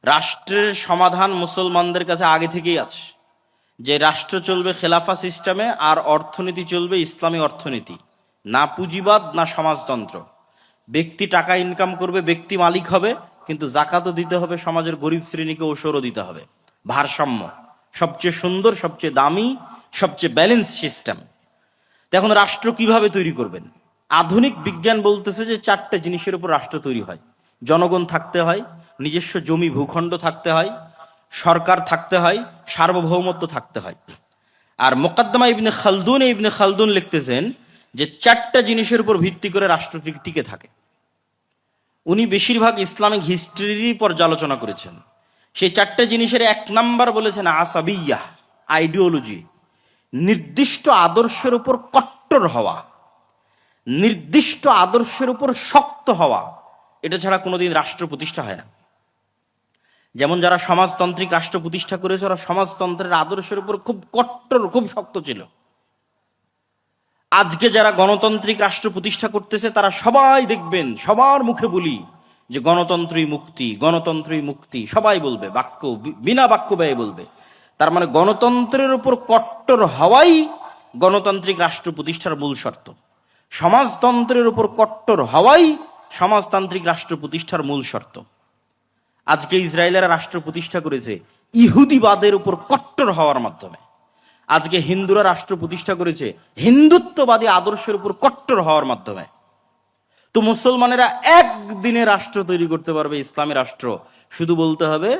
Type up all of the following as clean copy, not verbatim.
রাষ্ট্রের সমাধান মুসলমানদের কাছে আগে থেকেই আছে, যে রাষ্ট্র চলবে খেলাফা সিস্টেমে আর অর্থনীতি চলবে ইসলামী অর্থনীতি, না পুঁজিবাদ না সমাজতন্ত্র। ব্যক্তি টাকা ইনকাম করবে, ব্যক্তি মালিক হবে, কিন্তু জাকাতও দিতে হবে, সমাজের গরিব শ্রেণীকে ওসরও দিতে হবে। ভারসাম্য সবচেয়ে সুন্দর, সবচেয়ে দামি, সবচেয়ে ব্যালেন্স সিস্টেম। এখন রাষ্ট্র কিভাবে তৈরি করবেন? আধুনিক বিজ্ঞান বলতেছে যে 4টে জিনিসের উপর রাষ্ট্র তৈরি হয়। জনগণ থাকতে হয়, নিজস্ব জমি ভূখণ্ড থাকতে হয়, সরকার থাকতে হয়, সার্বভৌমত্ব থাকতে হয়। আর মোকাদ্দমা ইবনে খালদুন লিখতেছেন যে 4টে জিনিসের উপর ভিত্তি করে রাষ্ট্র টিকে থাকে। উনি বেশিরভাগ ইসলামিক হিস্ট্রিরই পর্যালোচনা করেছেন। সেই 4টে জিনিসের 1 নাম্বার বলেছেন আসাবিয়াহ, আইডিওলজি, নির্দিষ্ট আদর্শের উপর কট্টর হওয়া, নির্দিষ্ট আদর্শের উপর শক্ত হওয়া। এটা ছাড়া কোনোদিন রাষ্ট্র প্রতিষ্ঠা হয় না। যেমন যারা সমাজতান্ত্রিক রাষ্ট্র প্রতিষ্ঠা করেছে, ওরা সমাজতন্ত্রের আদর্শের উপর খুব কট্টর, খুব শক্ত ছিল। আজকে যারা গণতান্ত্রিক রাষ্ট্র প্রতিষ্ঠা করতেছে, তারা সবাই দেখবেন, সবার মুখে বলি যে গণতন্ত্রই মুক্তি, গণতন্ত্রই মুক্তি, সবাই বলবে, বাক্য বিনা বাক্য ব্যয়ে বলবে। তার মানে গণতন্ত্রের উপর কট্টর হওয়াই গণতান্ত্রিক রাষ্ট্র প্রতিষ্ঠার মূল শর্ত। সমাজতন্ত্রের উপর কট্টর হওয়াই সমাজতান্ত্রিক রাষ্ট্র প্রতিষ্ঠার মূল শর্ত। আজকে ইসরায়েলেরা রাষ্ট্র প্রতিষ্ঠা করেছে ইহুদিবাদের উপর কট্টর হওয়ার মাধ্যমে। আজকে হিন্দুরা রাষ্ট্র প্রতিষ্ঠা করেছে হিন্দুত্ববাদী আদর্শের উপর কট্টর হওয়ার মাধ্যমে। তো মুসলমানেরা একদিনে রাষ্ট্র তৈরি করতে পারবে, ইসলামী রাষ্ট্র। শুধু বলতে হবে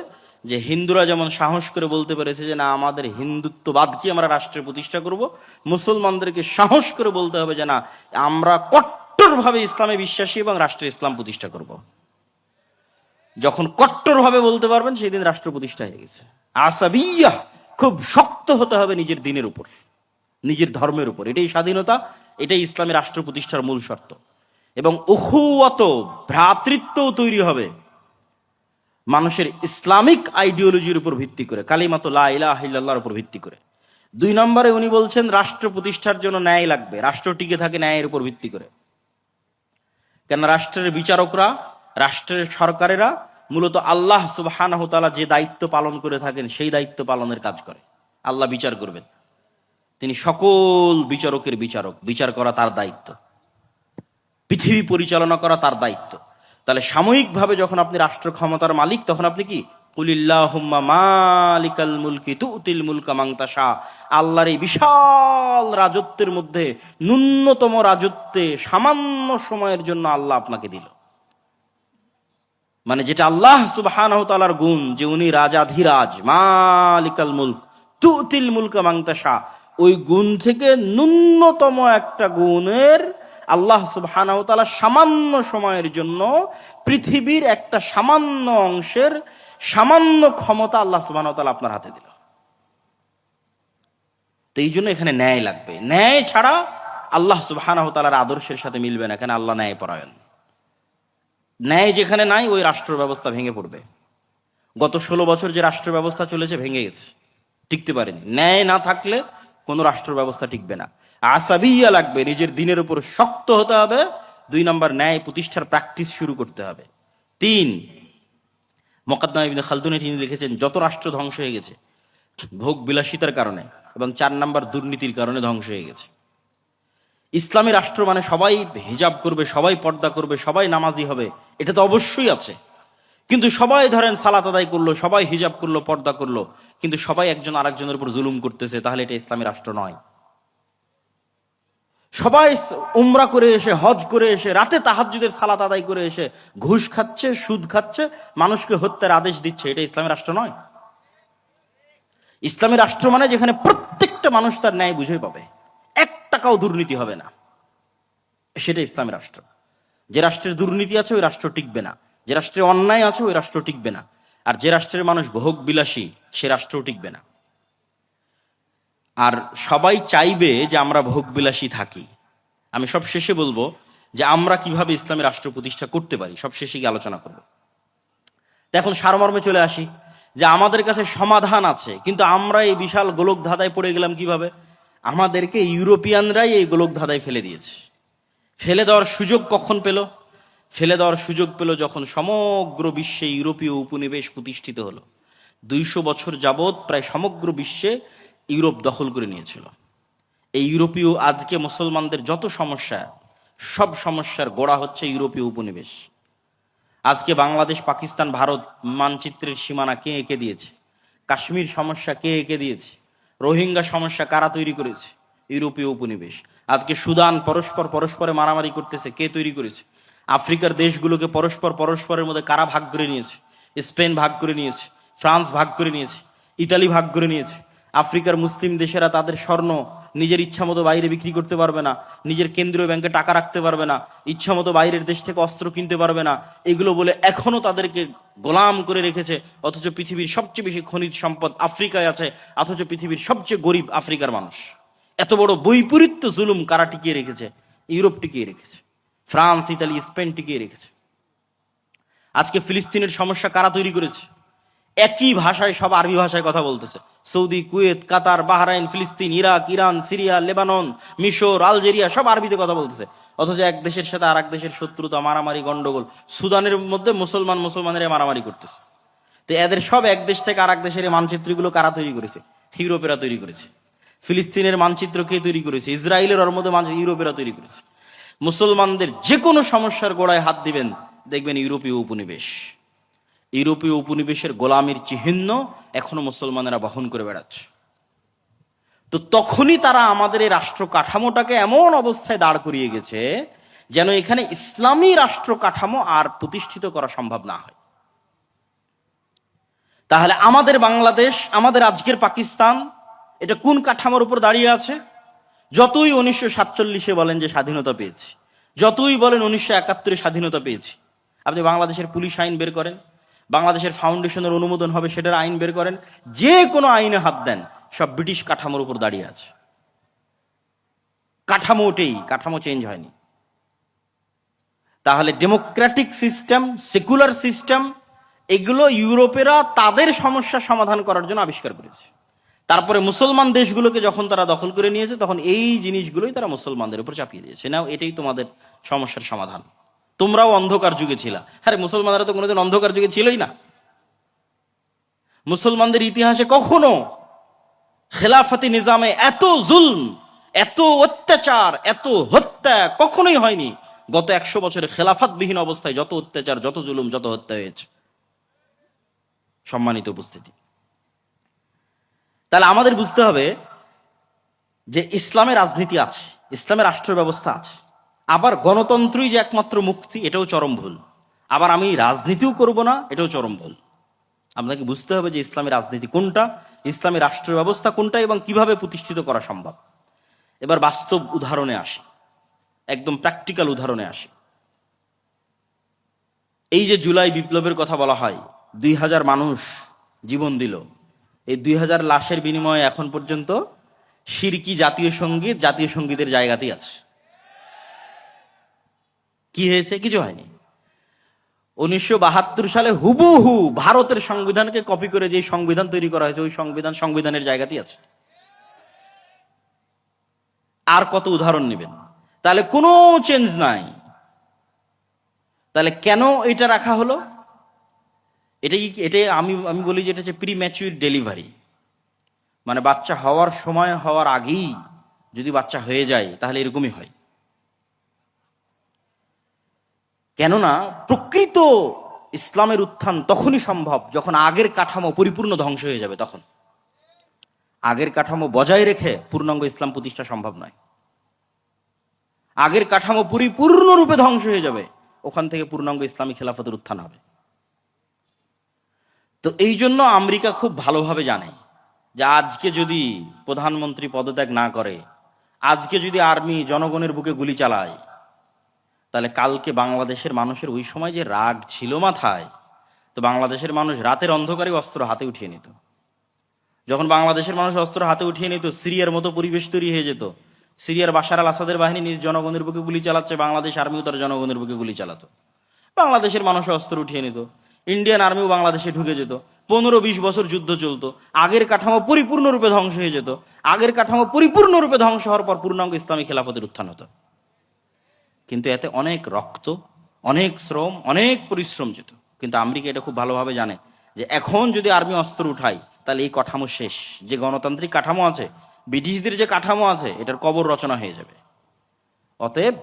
যে হিন্দুরা যেমন সাহস করে বলতে পেরেছে যে না, আমাদের হিন্দুত্ববাদকে আমরা রাষ্ট্রের প্রতিষ্ঠা করব, মুসলমানদেরকে সাহস করে বলতে হবে যে না, আমরা কট্টরভাবে ইসলামে বিশ্বাসী এবং রাষ্ট্রে ইসলাম প্রতিষ্ঠা করব। যখন কট্টরভাবে বলতে পারবেন, সেই দিন রাষ্ট্র প্রতিষ্ঠা হয়ে গেছে। আসাবিয়া, খুব শক্ত হতে হবে নিজের দিনের উপর, নিজের ধর্মের উপর। এটাই স্বাধীনতা, এটাই ইসলামী রাষ্ট্র প্রতিষ্ঠার মূল শর্ত। এবং উখুওয়াত, ভ্রাতৃত্বও তৈরি হবে মানুষের ইসলামিক আইডিওলজির উপর ভিত্তি করে, কালিমাত লা ইলাহা ইল্লাল্লাহর উপর ভিত্তি করে। 2 নম্বরে উনি বলছেন রাষ্ট্র প্রতিষ্ঠার জন্য ন্যায় লাগবে। রাষ্ট্র টিকে থাকে ন্যায়ের উপর ভিত্তি করে। কেন? রাষ্ট্রের বিচারকরা, রাষ্ট্রের সরকারেরা মূলত আল্লাহ সুবহানাহু ওয়া তাআলা যে দায়িত্ব পালন করে থাকেন, সেই দায়িত্ব পালনের কাজ করে। আল্লাহ বিচার করবেন, তিনি সকল বিচারকের বিচারক, বিচার করা তার দায়িত্ব, পৃথিবী পরিচালনা করা তার দায়িত্ব। তাহলে সাময়িকভাবে যখন আপনি রাষ্ট্র ক্ষমতার মালিক, তখন আপনি কি কুলিল্লাহুম্মা মালিকাল মুলকি তুতিল মুলকা মান তাশা, আল্লাহর এই বিশাল রাজত্বের মধ্যে ন্যূনতম রাজত্বে সামান্য সময়ের জন্য আল্লাহ আপনাকে দিল। মানে যেটা আল্লাহ সুবহানাহু ওয়া তাআলার গুণ, যে উনি রাজাধিরাজ, মালিকাল মুলক তুতিল মুলকা মান তাশা, ওই গুণ থেকে ন্যূনতম একটা গুণের আল্লাহ সুবহানাহু ওয়া তাআলা সামান্য সময়ের জন্য পৃথিবীর একটা সামান্য অংশের সামান্য ক্ষমতা আল্লাহ সুবহানাহু ওয়া তাআলা আপনার হাতে দিল। তো এই জন্য এখানে ন্যায় লাগবে। ন্যায় ছাড়া আল্লাহ সুবহানাহু ওয়া তাআলার আদর্শের সাথে মিলবে না। এখানে আল্লাহ ন্যায় পরায়ণ। ন্যায় যেখানে নাই, ওই রাষ্ট্র ব্যবস্থা ভেঙে পড়বে। গত 16 বছর যে রাষ্ট্র ব্যবস্থা চলেছে, ভেঙে গেছে, টিকতে পারেনি। ন্যায় না থাকলে কোনো রাষ্ট্র ব্যবস্থা টিকবে না। আসাবিয়া লাগবে, নিজের দিনের উপর শক্ত হতে হবে। 2 নম্বর, ন্যায় প্রতিষ্ঠার প্র্যাকটিস শুরু করতে হবে। 3, মোকাদ্দমা ইবনে খালদুনে তিনি লিখেছেন যত রাষ্ট্র ধ্বংস হয়ে গেছে ভোগ বিলাসিতার কারণে, এবং 4 নম্বর দুর্নীতির কারণে ধ্বংস হয়ে গেছে। ইসলামী রাষ্ট্র মানে সবাই হিজাব করবে, সবাই পর্দা করবে, সবাই নামাজি হবে, এটা তো অবশ্যই আছে। কিন্তু সবাই ধরেন সালাত আদায় করলো, সবাই হিজাব করলো, পর্দা করলো, কিন্তু সবাই একজন আরেকজনের উপর জুলুম করতেছে, তাহলে এটা ইসলামী রাষ্ট্র নয়। সবাই উমরা করে এসে, হজ করে এসে, রাতে তাহাজ্জুদের সালাত আদায় করে এসে ঘুষ খাচ্ছে, সুদ খাচ্ছে, মানুষকে হত্যার আদেশ দিচ্ছে, এটা ইসলামী রাষ্ট্র নয়। ইসলামী রাষ্ট্র মানে যেখানে প্রত্যেকটা মানুষ তার ন্যায় বুঝে পাবে, 1 টাকাও দুর্নীতি হবে না, সেটা ইসলামী রাষ্ট্র। যে রাষ্ট্রের দুর্নীতি আছে, ওই রাষ্ট্র টিকবে না। যে রাষ্ট্রে অন্যায় আছে, ওই রাষ্ট্র টিকবে না। আর যে রাষ্ট্রের মানুষ ভোগ বিলাসী, সে রাষ্ট্রও টিকবে না। আর সবাই চাইবে যে আমরা ভোগ বিলাসী থাকি। আমি সব শেষে বলবো যে আমরা কিভাবে ইসলামী রাষ্ট্র প্রতিষ্ঠা করতে পারি, সব শেষে গিয়ে আলোচনা করব। এখন সারমর্মে চলে আসি যে আমাদের কাছে সমাধান আছে, কিন্তু আমরা এই বিশাল গোলক ধাঁধায় পড়ে গেলাম কিভাবে? আমাদেরকে ইউরোপিয়ানরাই এই গোলক ধাঁধায় ফেলে দিয়েছে। ফেলে দেওয়ার সুযোগ কখন পেল? ফেলে দেওয়ার সুযোগ পেল যখন সমগ্র বিশ্বে ইউরোপীয় উপনিবেশ প্রতিষ্ঠিত হলো। 200 বছর যাবৎ প্রায় সমগ্র বিশ্বে ইউরোপ দখল করে নিয়েছিল। এই ইউরোপীয় আজকে মুসলমানদের যত সমস্যা, সব সমস্যার গোড়া হচ্ছে ইউরোপীয় উপনিবেশ। আজকে বাংলাদেশ, পাকিস্তান, ভারত মানচিত্রের সীমানা কে এঁকে দিয়েছে? কাশ্মীর সমস্যা কে এঁকে দিয়েছে? রোহিঙ্গা সমস্যা কারা তৈরি করেছে? ইউরোপীয় উপনিবেশ। আজকে সুদান পরস্পরে মারামারি করতেছে, কে তৈরি করেছে? আফ্রিকার দেশগুলোকে পরস্পরের মধ্যে কারা ভাগ করে নিয়েছে? স্পেন ভাগ করে নিয়েছে, ফ্রান্স ভাগ করে নিয়েছে, ইতালি ভাগ করে নিয়েছে। আফ্রিকার মুসলিম দেশেরা তাদের স্বর্ণ নিজের ইচ্ছা মতো বাইরে বিক্রি করতে পারবে না, নিজের কেন্দ্রীয় ব্যাংকে টাকা রাখতে পারবে না, ইচ্ছা মতো বাইরের দেশ থেকে অস্ত্র কিনতে পারবে না, এগুলো বলে এখনো তাদেরকে গোলাম করে রেখেছে। অথচ পৃথিবীর সবচেয়ে বেশি খনিজ সম্পদ আফ্রিকায় আছে, অথচ পৃথিবীর সবচেয়ে গরিব আফ্রিকার মানুষ। এত বড় বৈপরীত্য জুলুম কারা টিকিয়ে রেখেছে? ইউরোপ টিকিয়ে রেখেছে, ফ্রান্স, ইতালি, স্পেন টিকিয়ে রেখেছে। আজকে ফিলিস্তিনের সমস্যা কারা তৈরি করেছে? একই ভাষায় সব আরবি ভাষায় কথা বলতেছে। সৌদি, কুয়েত, কাতার, বাহরাইন, ফিলিস্তিন, ইরাক, ইরান, সিরিয়া, লেবানন, মিশর, আলজেরিয়া সব আরবিতে কথা বলতেছে। অথচ এক দেশের সাথে আর এক দেশের শত্রুতা, মারামারি, গন্ডগোল। সুদানের মধ্যে মুসলমানেরা মারামারি করতেছে। তো এদের সব এক দেশ থেকে আর এক দেশের মানচিত্রগুলো কারা তৈরি করেছে? ইউরোপেরা তৈরি করেছে। ফিলিস্তিনের মানচিত্র কে তৈরি করেছে? ইসরায়েলের ওর মধ্যে মানচিত্র ইউরোপেরা তৈরি করেছে। মুসলমানদের যে কোনো সমস্যার গোড়ায় হাত দিবেন, দেখবেন ইউরোপীয় উপনিবেশ। ইউরোপীয় উপনিবেশের গোলামির চিহ্ন এখনো মুসলমানেরা বহন করে বেড়াচ্ছে। তো তখনই তারা আমাদের এই রাষ্ট্র কাঠামোটাকে এমন অবস্থায় দাঁড় করিয়ে গেছে যেন এখানে ইসলামী রাষ্ট্র কাঠামো আর প্রতিষ্ঠিত করা সম্ভব না হয়। তাহলে আমাদের বাংলাদেশ, আমাদের আজকের পাকিস্তান, এটা কোন কাঠামোর উপর দাঁড়িয়ে আছে? যতই 1947 বলেন যে স্বাধীনতা পেয়েছি, যতই বলেন 1971 স্বাধীনতা পেয়েছি, আপনি বাংলাদেশের পুলিশ আইন বের করেন, বাংলাদেশের ফাউন্ডেশনের অনুমোদন হবে সেটার আইন বের করেন, যে কোনো আইনে হাত দেন, সব ব্রিটিশ কাঠামোর উপর দাঁড়িয়ে আছে। কাঠামো ওঠেই, কাঠামো চেঞ্জ হয়নি। তাহলে ডেমোক্রেটিক সিস্টেম, সেকুলার সিস্টেম, এগুলো ইউরোপেরা তাদের সমস্যার সমাধান করার জন্য আবিষ্কার করেছে। তারপরে মুসলমান দেশগুলোকে যখন তারা দখল করে নিয়েছে, তখন এই জিনিসগুলোই তারা মুসলমানদের উপর চাপিয়ে দিয়েছে। নাও এটাই তোমাদের সমস্যার সমাধান। তোমরাও অন্ধকার যুগে ছিলা। আরে মুসলমানরা তো কোনোদিন অন্ধকার যুগে ছিলই না। মুসলমানদের ইতিহাসে কখনো খেলাফতি নিজামে এত জুলম, এত অত্যাচার, এত হত্যা কখনোই হয়নি। গত 100 বছরে খেলাফতবিহীন অবস্থায় যত অত্যাচার, যত জুলুম, যত হত্যা হয়েছে। সম্মানিত উপস্থিতি, তাহলে আমাদের বুঝতে হবে যে ইসলামের রাজনীতি আছে, ইসলামের রাষ্ট্র ব্যবস্থা আছে, আবার গণতন্ত্রই যে একমাত্র মুক্তি, এটাও চরম ভুল। আবার আমি রাজনীতিও করব না, এটাও চরম ভুল। আপনাকে বুঝতে হবে যে ইসলামের রাজনীতি কোনটা, ইসলামী রাষ্ট্র ব্যবস্থা কোনটা এবং কিভাবে প্রতিষ্ঠিত করা সম্ভব। এবার বাস্তব উদাহরণে আসি, একদম প্র্যাকটিক্যাল উদাহরণে আসি। এই যে জুলাই বিপ্লবের কথা বলা হয়, 2000 মানুষ জীবন দিল। এই 2000 লাশের বিনিময়ে এখন পর্যন্ত শিরকি জাতীয় সঙ্গীতের জায়গাতেই আছে। কি হয়েছে? কিছু হয়নি। 1972 সালে হুবহু ভারতের সংবিধানকে কপি করে যে সংবিধান তৈরি করা হয়েছে, ওই সংবিধানের জায়গাতেই আছে। আর কত উদাহরণ নেবেন? তাহলে কোনো চেঞ্জ নাই। তাহলে কেন এটা রাখা হলো? এটা আমি বলি যে এটা হচ্ছে প্রিম্যাচুর ডেলিভারি। মানে বাচ্চা হওয়ার সময় হওয়ার আগেই যদি বাচ্চা হয়ে যায়, তাহলে এরকমই হয়। কেননা প্রকৃত ইসলামের উত্থান তখনই সম্ভব যখন আগের কাঠামো পরিপূর্ণ ধ্বংস হয়ে যাবে। তখন আগের কাঠামো বজায় রেখে পূর্ণাঙ্গ ইসলাম প্রতিষ্ঠা সম্ভব নয়। আগের কাঠামো পরিপূর্ণরূপে ধ্বংস হয়ে যাবে, ওখান থেকে পূর্ণাঙ্গ ইসলামী খেলাফতের উত্থান হবে। তো এই জন্য আমেরিকা খুব ভালোভাবে জানে যে আজকে যদি প্রধানমন্ত্রী পদত্যাগ না করে, আজকে যদি আর্মি জনগণের বুকে গুলি চালায়, তাহলে কালকে বাংলাদেশের মানুষের ওই সময় যে রাগ ছিল মাথায়, তো বাংলাদেশের মানুষ রাতের অন্ধকারে অস্ত্র হাতে উঠিয়ে নিত। যখন বাংলাদেশের মানুষ অস্ত্র হাতে উঠিয়ে নিত, সিরিয়ার মতো পরিবেশ তৈরি হয়ে যেত। সিরিয়ার বাশার আল আসাদের বাহিনী নিজ জনগণের বুকে গুলি চালাচ্ছে, বাংলাদেশ আর্মিও তার জনগণের বুকে গুলি চালাতো। বাংলাদেশের মানুষ অস্ত্র উঠিয়ে নিত, ইন্ডিয়ান আর্মিও বাংলাদেশে ঢুকে যেত। 15-20 বছর যুদ্ধ চলতো, আগের কাঠামো পরিপূর্ণরূপে ধ্বংস হয়ে যেত। আগের কাঠামো পরিপূর্ণরূপে ধ্বংস হওয়ার পর পূর্ণাঙ্গ ইসলামী খেলাফতের উত্থান হতো। কিন্তু এতে অনেক রক্ত, অনেক শ্রম, অনেক পরিশ্রম যেত। কিন্তু আমেরিকা এটা খুব ভালোভাবে জানে যে এখন যদি আর্মি অস্ত্র উঠাই তাহলে এই কাঠামো শেষ। যে গণতান্ত্রিক কাঠামো আছে, ব্রিটিশদের যে কাঠামো আছে, এটার কবর রচনা হয়ে যাবে। অতএব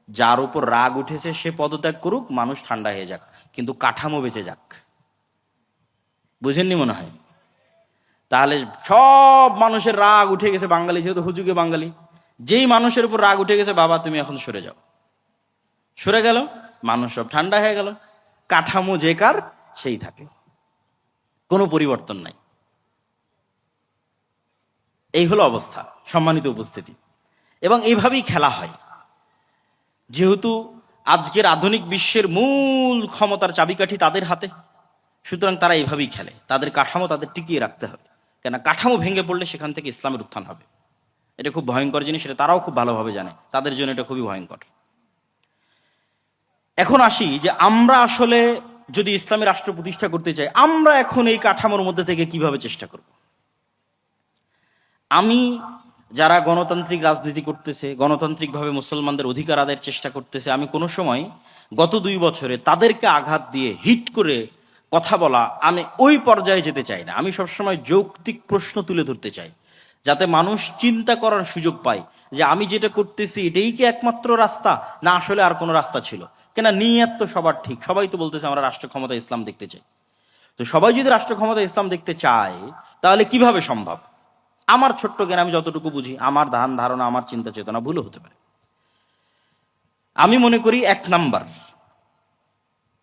যার উপর রাগ উঠেছে সে পদত্যাগ করুক, মানুষ ঠান্ডা হয়ে যাক, কিন্তু কাঠামো বেঁচে যাক। বুঝেননি মনে হয়? তাহলে সব মানুষের রাগ উঠে গেছে, বাঙালি যেহেতু হুজুগে বাঙালি, যেই মানুষের উপর রাগ উঠে গেছে, বাবা তুমি এখন সরে যাও, সরে গেল, মানুষ সব ঠান্ডা হয়ে গেল, কাঠামো যে কার সেই থাকে, কোনো পরিবর্তন নাই। এই হলো অবস্থা, সম্মানিত উপস্থিতি। এবং এইভাবেই খেলা হয়। যেহেতু আজকের আধুনিক বিশ্বের মূল ক্ষমতার চাবিকাঠি তাদের হাতে, সুতরাং তারা এইভাবেই খেলে। তাদের কাঠামো তাদের টিকিয়ে রাখতে হবে, কেন কাঠামো ভেঙে পড়লে সেখান থেকে ইসলামের উত্থান হবে। এটা খুব ভয়ঙ্কর জিনিস, এটা তারাও খুব ভালোভাবে জানে, তাদের জন্য এটা খুবই ভয়ঙ্কর। এখন আসি যে আমরা আসলে যদি ইসলামী রাষ্ট্র প্রতিষ্ঠা করতে চাই, আমরা এখন এই কাঠামোর মধ্যে থেকে কিভাবে চেষ্টা করব। আমি যারা গণতান্ত্রিক রাজনীতি করতেছে, গণতান্ত্রিকভাবে মুসলমানদের অধিকার আদায়ের চেষ্টা করতেছে, আমি কোনো সময় গত 2 বছরে তাদেরকে আঘাত দিয়ে হিট করে কথা বলা, আমি ওই পর্যায়ে যেতে চাই না। আমি সবসময় যৌক্তিক প্রশ্ন তুলে ধরতে চাই, যাতে মানুষ চিন্তা করার সুযোগ পায় যে আমি যেটা করতেছি এটাই কি একমাত্র রাস্তা, না আসলে আর কোনো রাস্তা ছিল। কেন নিয়ত তো সবার ঠিক, সবাই তো বলতেছে আমরা রাষ্ট্র ক্ষমতা ইসলাম দেখতে চাই। তো সবাই যদি রাষ্ট্র ক্ষমতা ইসলাম দেখতে চায়, তাহলে কিভাবে সম্ভব? আমার ছোট্ট জ্ঞান, আমি যতটুকু বুঝি, আমার ধারণা, আমার চিন্তা চেতনা ভুলও হতে পারে। আমি মনে করি 1 নাম্বার,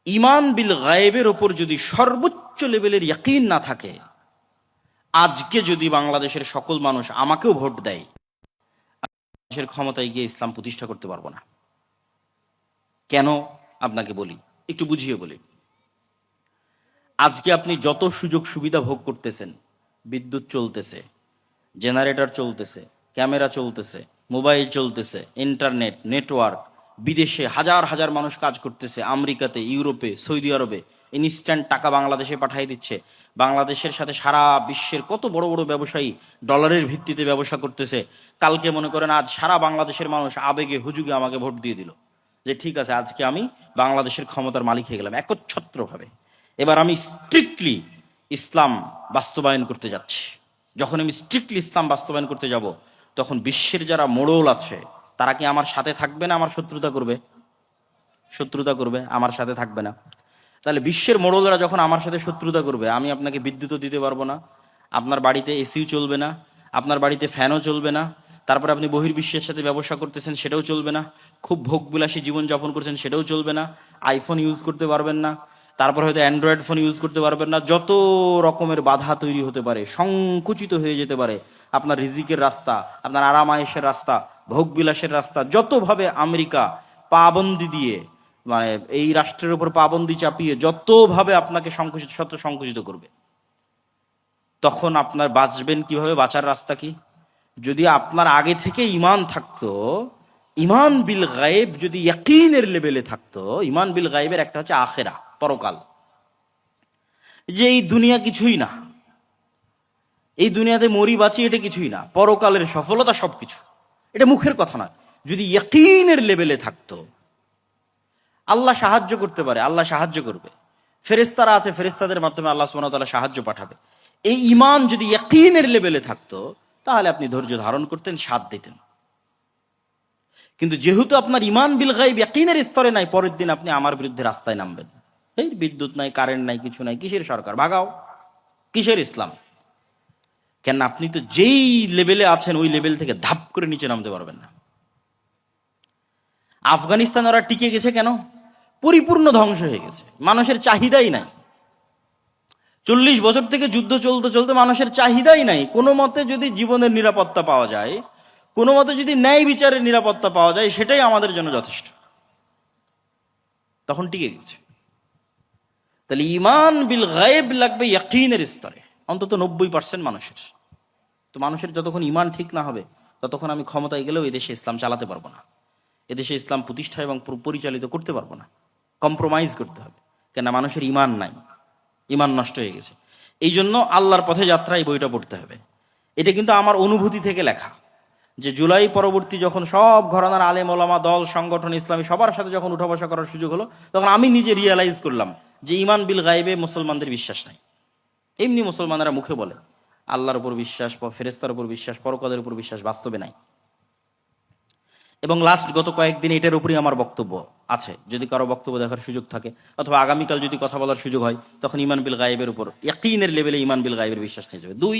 ইমান বিল গায়েবের ওপর যদি সর্বোচ্চ লেভেলের ইয়াকিন না থাকে, আজকে যদি বাংলাদেশের সকল মানুষ আমাকেও ভোট দেয়, দেশের ক্ষমতায় গিয়ে ইসলাম প্রতিষ্ঠা করতে পারবো না। কেন আপনাকে বলি, একটু বুঝিয়ে বলি। আজকে আপনি যত সুযোগ সুবিধা ভোগ করতেছেন, বিদ্যুৎ চলতেছে, জেনারেটর চলতেছে, ক্যামেরা চলতেছে, মোবাইল চলতেছে, ইন্টারনেট, নেটওয়ার্ক, বিদেশে হাজার হাজার মানুষ কাজ করতেছে, আমেরিকাতে, ইউরোপে, সৌদি আরবে ইনস্ট্যান্ট টাকা বাংলাদেশে পাঠিয়ে দিচ্ছে। বাংলাদেশের সাথে সারা বিশ্বের কত বড় বড় ব্যবসায়ী ডলারের ভিত্তিতে ব্যবসা করতেছে। কালকে মনে করেন আজ সারা বাংলাদেশের মানুষ আবেগে হুজুগে আমাকে ভোট দিয়ে দিল যে ঠিক আছে, আজকে আমি বাংলাদেশের ক্ষমতার মালিক হয়ে গেলাম একচ্ছত্রভাবে। এবার আমি স্ট্রিক্টলি ইসলাম বাস্তবায়ন করতে যাচ্ছি। যখন আমি স্ট্রিক্টলি ইসলাম বাস্তবায়ন করতে যাব, তখন বিশ্বের যারা মোড়ল আছে তারা কি আমার সাথে থাকবে না আমার শত্রুতা করবে? শত্রুতা করবে, আমার সাথে থাকবে না। তাহলে বিশ্বের মোড়লরা যখন আমার সাথে শত্রুতা করবে, আমি আপনাকে বিদ্যুৎও দিতে পারবো না, আপনার বাড়িতে এসিও চলবে না, আপনার বাড়িতে ফ্যানও চলবে না, তারপরে আপনি বহির্বিশ্বের সাথে ব্যবসা করতেছেন সেটাও চলবে না, খুব ভোগবিলাসী জীবনযাপন করছেন সেটাও চলবে না, আইফোন ইউজ করতে পারবেন না, তারপর হয়তো অ্যান্ড্রয়েড ফোন ইউজ করতে পারবেন না। যত রকমের বাধা তৈরি হতে পারে, সংকুচিত হয়ে যেতে পারে আপনার রিজিকের রাস্তা, আপনার আরাম আয়েশের রাস্তা, ভোগবিলাসের রাস্তা, যতভাবে আমেরিকা পাবন্দি দিয়ে, মানে এই রাষ্ট্রের উপর পাবন্দি চাপিয়ে যতভাবে আপনাকে সংকুচিত করবে, তখন আপনার বাঁচবেন কিভাবে? বাঁচার রাস্তা কি? যদি আপনার আগে থেকে ইমান থাকতো, ইমান বিল গায়েব যদি ইয়াকিনের লেভেলে থাকতো, ইমান বিল গায়েবের একটা হচ্ছে আখেরা, পরকাল, যে এই দুনিয়া কিছুই না, এই দুনিয়াতে মরি বাঁচি এটা কিছুই না, পরকালের সফলতা সবকিছু, এটা মুখের কথা নয়। যদি ইয়াকিনের লেভেলে থাকতো, আল্লাহ সাহায্য করতে পারে, আল্লাহ সাহায্য করবে, ফেরেশতারা আছে, ফেরেশতাদের মাধ্যমে আল্লাহ সুবহানাহু ওয়া তাআলা সাহায্য পাঠাবে, এই ইমান যদি ইয়াকিনের লেভেলে থাকতো, তাহলে আপনি ধৈর্য ধারণ করতেন, সাথ দিতেন। কিন্তু যেহেতু আপনার ইমান বিল গায়ব ইয়াকিনের স্তরে নাই, পরের দিন আপনি আমার বিরুদ্ধে রাস্তায় নামবেন। এই বিদ্যুৎ নাই, কারেন্ট নাই, কিছু নাই, কিসের সরকার, ভাগাও, কিসের ইসলাম? কেন আপনি তো যেই লেভেলে আছেন ওই লেভেল থেকে ধাপ করে নিচে নামতে পারবেন না। আফগানিস্তান ওরা টিকে গেছে কেন? পরিপূর্ণ ধ্বংস হয়ে গেছে, মানুষের চাহিদাই নাই। 40 বছর থেকে যুদ্ধ চলতে চলতে মানুষের চাহিদাই নাই। কোনো মতে যদি জীবনের নিরাপত্তা পাওয়া যায়, কোনো মতে যদি ন্যায় বিচারের নিরাপত্তা পাওয়া যায়, সেটাই আমাদের জন্য যথেষ্ট, তখন টিকে গেছে। তাহলে ইমান বিল গায়েব লাগবে ইয়াকিনের স্তরে, অন্তত 90% মানুষের। তো মানুষের যতক্ষণ ইমান ঠিক না হবে, ততক্ষণ আমি ক্ষমতায় গেলেও এদেশে ইসলাম চালাতে পারবো না, এদেশে ইসলাম প্রতিষ্ঠা এবং পরিচালিত করতে পারবো না। কম্প্রোমাইজ করতে হবে, কেন মানুষের ইমান নাই, ইমান নষ্ট হয়ে গেছে। এই জন্য আল্লাহর পথে যাত্রা এই বইটা পড়তে হবে। এটা কিন্তু আমার অনুভূতি থেকে লেখা। যে জুলাই পরবর্তী যখন সব ঘরানার আলেম ওলামা দল সংগঠন ইসলামী সবার সাথে যখন উঠা বসা করার সুযোগ হলো, তখন আমি নিজে রিয়েলাইজ করলাম যে ইমান বিল গায়েবে মুসলমানদের বিশ্বাস নাই। এমনি মুসলমানেরা মুখে বলে আল্লাহর উপর বিশ্বাস, ফেরেস্তার উপর বিশ্বাস, পরকালের উপর বিশ্বাস, বাস্তবে নাই। এবং লাস্ট গত কয়েকদিন এটার উপরই আমার বক্তব্য আছে, যদি কারো বক্তব্য দেখার সুযোগ থাকে অথবা আগামীকাল যদি কথা বলার সুযোগ হয়, তখন ইমান বিল গায়েবের উপর ইয়াকিনের লেভেলে ইমান বিল গায়েবের বিশ্বাস নিয়ে যাবে। 2,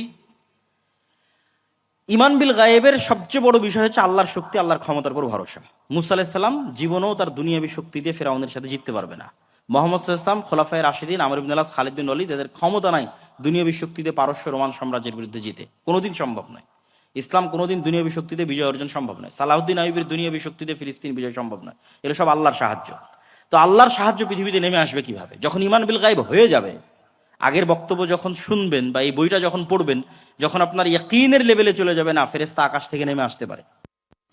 ইমান বিল গায়েবের সবচেয়ে বড় বিষয় হচ্ছে আল্লাহর শক্তি, আল্লাহর ক্ষমতার উপর ভরসা। মুসা আলাইহিস সালাম জীবনেও তার দুনিয়াবী শক্তি দিয়ে ফেরাউনের সাথে জিততে পারবে না। মুহাম্মদ সাল্লাল্লাহু আলাইহি ওয়াসাল্লাম, খোলাফায়ে রাশিদিন, আমর ইবনে আস, খালিদ বিন ওয়ালিদ, এদের ক্ষমতা নাই দুনিয়াবী শক্তি দিয়ে পারস্য রোমান সাম্রাজ্যের বিরুদ্ধে জিতে, কোনোদিন সম্ভব নয়। ইসলাম কোনোদিন দুনিয়াবী শক্তিতে বিজয় অর্জন সম্ভব নয়। সালাউদ্দিন আইয়ুবের দুনিয়াবী শক্তিতে ফিলিস্তিন বিজয় সম্ভব নয়। এগুলো সব আল্লাহর সাহায্য। তো আল্লাহর সাহায্য পৃথিবীতে নেমে আসবে কিভাবে? যখন ইমান বিল গায়েব হয়ে যাবে। আগের বক্তব্য যখন শুনবেন বা এই বইটা যখন পড়বেন, যখন আপনার ইয়াকিনের লেভেলে চলে যাবে না ফেরেশতা আকাশ থেকে নেমে আসতে পারে,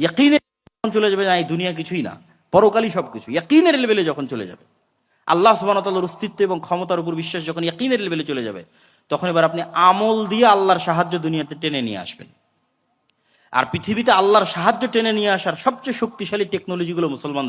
ইয়াকিনের যখন চলে যাবে না এই দুনিয়া কিছুই না, পরকালই সবকিছু, ইয়াকিনের লেভেলে যখন চলে যাবে, আল্লাহ সুবহানাহু ওয়া তাআলার অস্তিত্ব এবং ক্ষমতার উপর বিশ্বাস যখন ইয়াকিনের লেভেলে চলে যাবে, তখন এবার আপনি আমল দিয়ে আল্লাহর সাহায্য দুনিয়াতে টেনে নিয়ে আসবেন। আর পৃথিবীতে আল্লাহর সাহায্য টেনে নিয়ে আসার সবচেয়ে শক্তিশালী টেকনোলজিগুলো মুসলমানদের